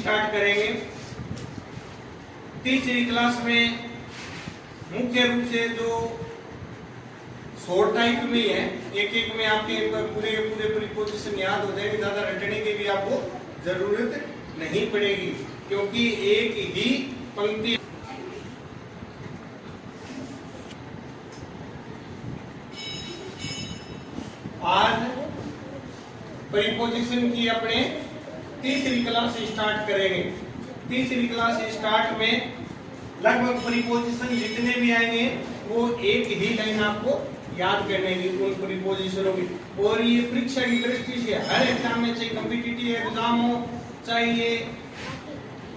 Start करेंगे। तीसरी class में मुख्य रूप से जो शॉर्ट टाइप में है, एक एक में आपके पूरे पूरे प्रीपोजिशन याद हो जाएंगे, ज्यादा रटने की भी आपको जरूरत नहीं पड़ेगी क्योंकि एक ही पंक्ति। आज प्रीपोजिशन की अपने तीसरी क्लास स्टार्ट करेंगे। तीसरी क्लास स्टार्ट में लगभग प्रीपोजिशन जितने भी आएंगे वो एक ही लाइन आपको याद करने की उन प्रीपोजिशनों की। और ये परीक्षा की दृष्टि से हर एग्जाम में, चाहे कॉम्पिटिटिव एग्जाम हो, चाहे ये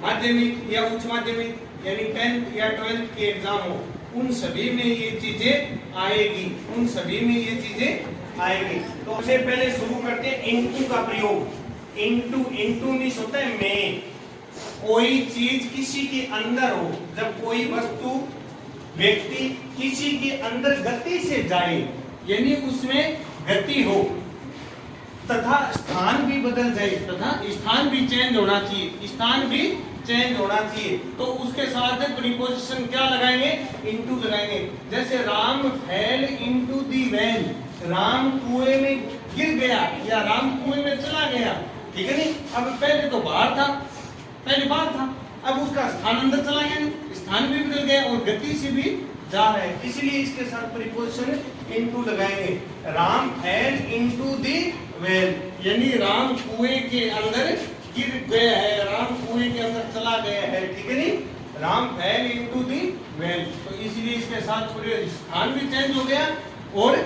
माध्यमिक या उच्च माध्यमिक यानी 10th या 12th के एग्जाम हो, उन सभी में ये चीजें आएगी, उन सभी में ये चीजें आएगी। तो सबसे पहले शुरू करते हैं इनटू का प्रयोग। इनटू मींस होता है में। कोई चीज किसी के अंदर हो, जब कोई वस्तु व्यक्ति किसी के अंदर गति से जाए यानी उसमें गति हो तथा स्थान भी बदल जाए, तथा स्थान भी चेंज होना चाहिए, स्थान भी चेंज होना चाहिए, तो उसके साथ प्रीपोजिशन क्या लगाएंगे? इनटू लगाएंगे। जैसे Ram fail into the well, Ram कुएं में गिर गया या राम कुएं में चला गया, ठीक है नहीं। अब पहले तो बाहर था, पहले बाहर था, अब उसका स्थान अंदर चला गया, स्थान भी बदल गया और गति से भी जा रहा है, इसलिए इसके साथ प्रीपोजिशन इनटू लगाएंगे। Ram fail into the well यानी राम कुएं के अंदर गिर गया है, राम कुएं के अंदर चला गया है, ठीक है नहीं। Ram fail into the well, तो इसलिए इसके साथ पूरे स्थान भी चेंज हो गया और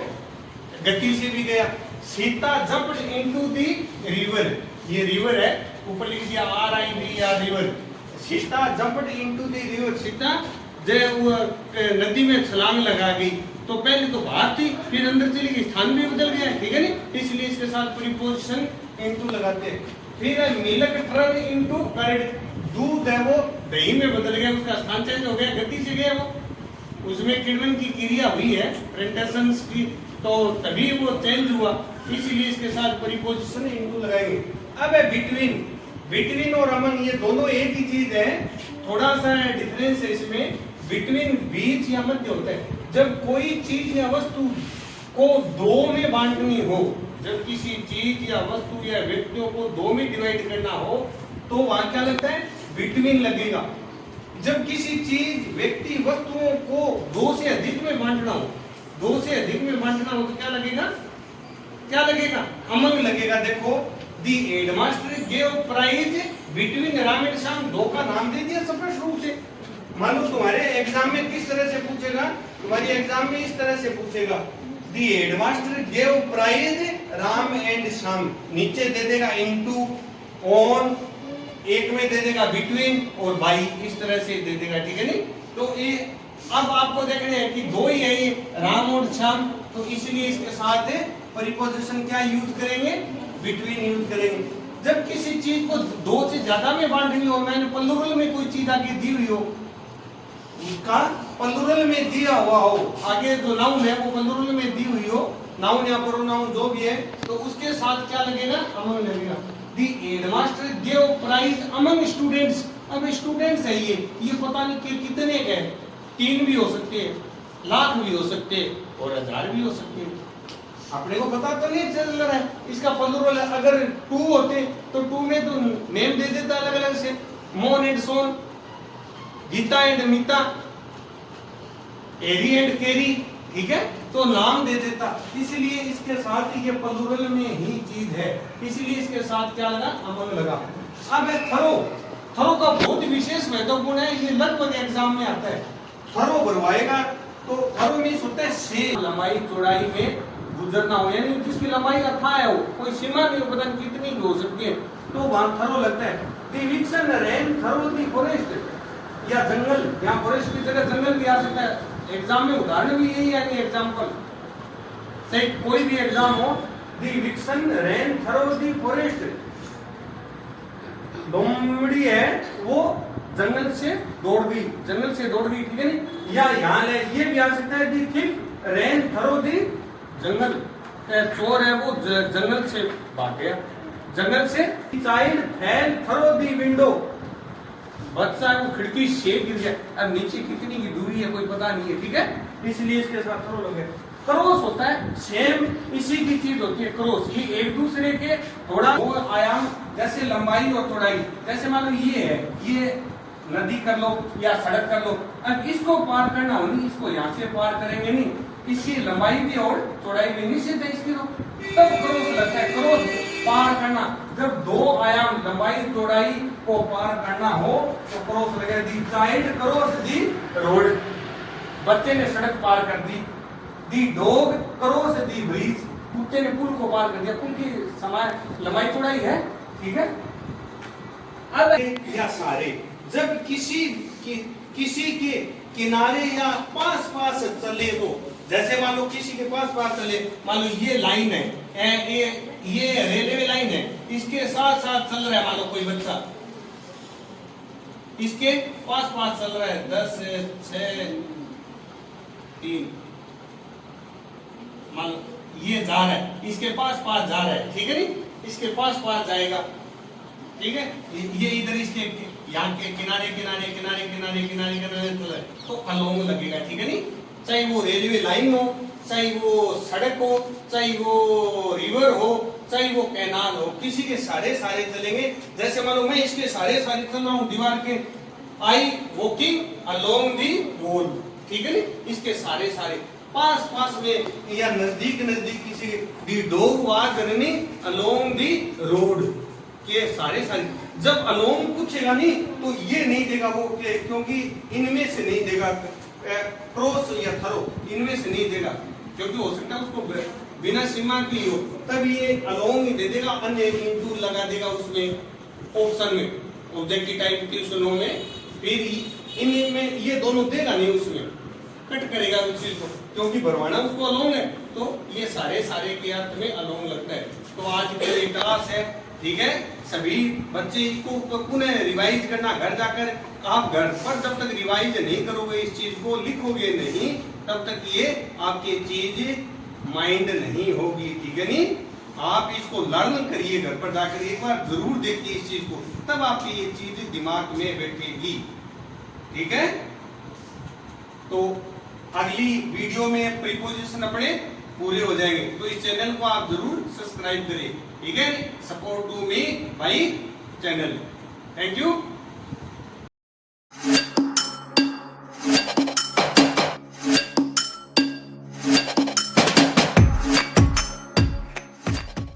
गति से भी गया। Sita jumped into the river, ये रिवर है, ऊपर लिख दिया RIVR river. Sita jumped into the river, Sita नदी में छलांग लगा गई, तो पहले तो बाहर थी फिर अंदर चली गई, स्थान भी बदल गया, ठीक है नहीं, इसलिए इसके साथ प्रीपोजिशन इनटू लगाते हैं। फिर मिल्क टर्न इनटू कर्ड, दूध है वो दही में बदल गया, उसका स्थान चेंज हो गया, गति से गया वो, उसमें किण्वन की क्रिया हुई है प्रेंटेशंस की, तो तभी वो चेंज हुआ, इसलिए इसके साथ प्रीपोजिशन इनटू लगाएंगे। अब है बिटवीन, बिटवीन और अमंग ये दोनों एक ही चीज है, थोड़ा सा डिफरेंस है इसमें। बिटवीन बीच या मध्य होता है, जब कोई चीज या वस्तु को दो में बांटनी हो, जब किसी चीज या वस्तु या व्यक्तियों को दो में डिवाइड करना हो तो वहां क्या लगता है? बिटवीन लगेगा। जब किसी चीज व्यक्ति वस्तुओं को दो से अधिक में बांटना हो, दो से अधिक में बांटना हो तो क्या लगेगा? क्या लगेगा? अमंग लगेगा। देखो, the headmaster gave prize between Ram and Shyam, दो का नाम दे दिया स्पष्ट रूप से। मान लो तुम्हारे एग्जाम में किस तरह से पूछेगा, तुम्हारी एग्जाम में इस तरह से पूछेगा, the headmaster gave prize Ram and Shyam, नीचे दे देगा इनटू, ऑन, एक में दे देगा बिटवीन और बाई, इस तरह से दे देगा, ठीक है नहीं। तो ये अब आपको देखना है कि दो ही है ये राम और श्याम, तो इसलिए इसके साथ प्रीपोजिशन क्या यूज करेंगे? बिटवीन यूज करेंगे। जब किसी चीज को दो से ज्यादा में बांटनी हो, मैंने प्लूरल में कोई चीज आगे दी हुई हो, उसका प्लूरल में दिया हुआ हो, आगे जो नाउन है वो प्लूरल में दी हुई हो, नाउन या प्रोनाउन जो भी है, तो उसके साथ क्या लगेगा? अमंग लगेगा। The headmaster gave prize among students, अब स्टूडेंट्स है ये पता नहीं कि कितने के, 3 भी हो सकते हैं, लाख भी हो सकते हैं और 1000 भी हो सकते हैं, अपने को पता तो नहीं चल रहा है। इसका प्लूरल अगर 2 होते तो 2 में तो नेम दे देता अलग अलग से, मोन एंड सोन, गीता एंड मीता, एरी एंड केरी, ठीक है, तो नाम दे देता, इसलिए इसके साथ ये प्लूरल में ही चीज है, इसलिए इसके साथ क्या लगा? अमंग लगा। अब है थरो, थरो का बहुत विशेष महत्वपूर्ण है, ये लगभग एग्जाम में आता है। थरो भरवाएगा तो थरो मींस होता है से लंबाई चौड़ाई में गुजरना हो, यानी जिसकी लंबाई अथाह है, वो कोई सीमा नहीं, पता नहीं कितनी भी हो सकती है, तो वहां थरो लगता है। The vixen ran through the forest, या जंगल, यहाँ फॉरेस्ट की जगह जंगल भी आ सकता है, एग्जाम में उदाहरण भी यही है, एग्जाम्पल से कोई भी एग्जाम हो। The vixen ran through the forest, लोमड़ी है वो जंगल से दौड़ गई, जंगल से दौड़ गई, ठीक है नहीं। या यहाँ ये भी आ सकता है, the thief ran through the jungle, चोर है वो जंगल से भाग गया, जंगल से। Child fell through the window, बच्चा है वो खिड़की से गिर गया, अब नीचे कितनी की दूरी है कोई पता नहीं है, ठीक है, इसलिए इसके साथ थोड़ा लगे। क्रॉस होता है सेम इसी की चीज होती है क्रॉस, ये एक दूसरे के थोड़ा दो आयाम जैसे लंबाई और चौड़ाई, जैसे मान लो ये है, ये नदी कर लो या सड़क कर लो, अब इसको पार करना हो नहीं, इसको यहाँ से पार करेंगे नहीं, इसकी लंबाई भी और चौड़ाई भी निश्चित है इसकी, तब क्रॉस लगता है। क्रॉस पार करना, जब दो आयाम लंबाई चौड़ाई को पार करना हो तो क्रॉस लगेगा। दी चाइल्ड क्रॉस दी रोड, बच्चे ने सड़क पार कर दी। दी डॉग क्रॉस दी ब्रिज, कुत्ते ने पुल को पार कर दिया, पुल की समय लंबाई चौड़ाई है, ठीक है। अब या सारे जब किसी के किनारे या पास पास चले तो, जैसे मान लो किसी के पास चले, मान लो ये लाइन है, ये रेलवे लाइन है, इसके साथ साथ चल रहा है, मान लो कोई बच्चा इसके पास चल रहा है, 10 6 3, मान लो ये जा रहा है, इसके पास जा रहा है, ठीक है नी, इसके पास जाएगा, ठीक है, ये इधर इसके यहाँ के किनारे चल रहा है तो अलोंग लगेगा, ठीक है नी, चाहे वो रेलवे लाइन हो, चाहे वो सड़क हो, चाहे वो रिवर हो, चाहे वो कैनाल हो, किसी के सारे चलेंगे। जैसे मान लो मैं इसके सारे चल रहा हूँ दीवार के, आई वॉकिंग अलोंग दी वॉल, ठीक है नी, इसके सारे पास में या नजदीक किसी the dog was running along the road के सारे जब अलोंग पूछेगा नहीं तो ये नहीं देगा वो, क्योंकि इनमें से नहीं देगा, क्रॉस या थरो इनमें से नहीं देगा, क्योंकि हो सकता है उसको बिना सीमा की हो, तब ये अलोंग ही दे देगा, अन्य इंटू लगा देगा उसमें ऑप्शन में ऑब्जेक्टिव टाइप क्वेश्चनों में, फिर इनमें ये दोनों देगा नहीं, उसमें कट करेगा उस चीज को, क्योंकि भरवाना उसको अलोंग है, तो ये सारे के अर्थ में अलोंग लगता है। तो आज के लिए क्लास है, ठीक है, सभी बच्चे इसको पुनः रिवाइज करना घर जाकर, आप घर पर जब तक रिवाइज नहीं करोगे, इस चीज को लिखोगे नहीं, तब तक ये आपकी चीज माइंड नहीं होगी, ठीक है नी, आप इसको लर्न करिए घर पर जाकर, एक बार जरूर देखिए इस चीज को, तब आपकी ये चीज दिमाग में बैठेगी, ठीक है। तो अगली वीडियो में प्रीपोजिशन अपने पूरे हो जाएंगे, तो इस चैनल को आप जरूर सब्सक्राइब करें, ठीक है, support to me by channel. Thank you.